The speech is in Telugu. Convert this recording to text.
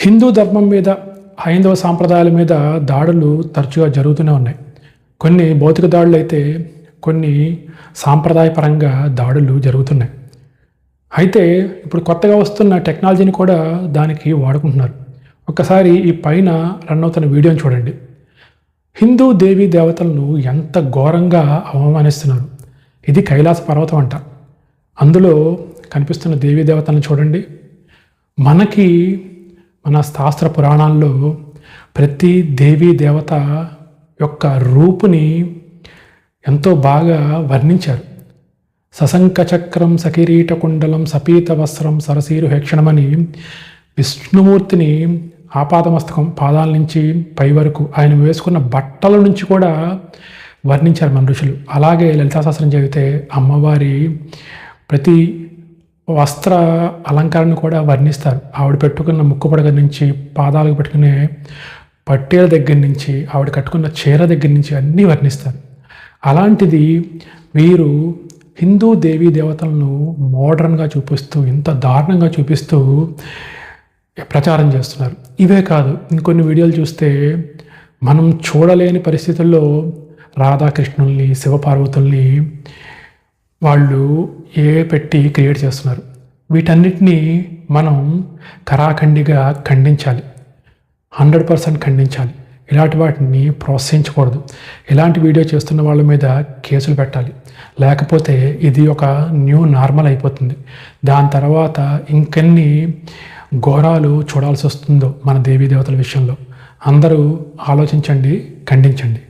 హిందూ ధర్మం మీద, హైందవ సాంప్రదాయాల మీద దాడులు తరచుగా జరుగుతూనే ఉన్నాయి. కొన్ని భౌతిక దాడులు అయితే, కొన్ని సాంప్రదాయపరంగా దాడులు జరుగుతున్నాయి. అయితే ఇప్పుడు కొత్తగా వస్తున్న టెక్నాలజీని కూడా దానికి వాడుకుంటున్నారు. ఒక్కసారి ఈ పైన రన్ అవుతున్న వీడియోని చూడండి. హిందూ దేవీ దేవతలను ఎంత ఘోరంగా అవమానిస్తున్నారు. ఇది కైలాస పర్వతం అంట. అందులో కనిపిస్తున్న దేవీ దేవతలను చూడండి. మనకి మన శాస్త్ర పురాణాల్లో ప్రతి దేవీ దేవత యొక్క రూపుని ఎంతో బాగా వర్ణించారు. సశంఖ చక్రం, సకిరీట కుండలం, సపీత వస్త్రం, సరసీరు హేక్షణమని విష్ణుమూర్తిని ఆపాదమస్తకం పాదాల నుంచి పై వరకు ఆయన వేసుకున్న బట్టల నుంచి కూడా వర్ణించారు మన ఋషులు. అలాగే లలితాశాస్త్రం చదివితే అమ్మవారి ప్రతి వస్త్ర అలంకరణ కూడా వర్ణిస్తారు. ఆవిడ పెట్టుకున్న ముక్కు పడగ నుంచి పాదాలకు పెట్టుకునే పట్టేల దగ్గర నుంచి ఆవిడ కట్టుకున్న చీర దగ్గర నుంచి అన్నీ వర్ణిస్తారు. అలాంటిది వీరు హిందూ దేవీ దేవతలను మోడర్న్గా చూపిస్తూ, ఇంత దారుణంగా చూపిస్తూ ప్రచారం చేస్తున్నారు. ఇవే కాదు, ఇంకొన్ని వీడియోలు చూస్తే మనం చూడలేని పరిస్థితుల్లో రాధాకృష్ణుల్ని, శివపార్వతుల్ని వాళ్ళు పెట్టి క్రియేట్ చేస్తున్నారు. వీటన్నిటినీ మనం కరాఖండిగా ఖండించాలి, 100% ఖండించాలి. ఇలాంటి వాటిని ప్రోత్సహించకూడదు. ఇలాంటి వీడియో చేస్తున్న వాళ్ళ మీద కేసులు పెట్టాలి. లేకపోతే ఇది ఒక న్యూ నార్మల్ అయిపోతుంది. దాని తర్వాత ఇంకెన్ని ఘోరాలు చూడాల్సి వస్తుందో మన దేవీ దేవతల విషయంలో. అందరూ ఆలోచించండి, ఖండించండి.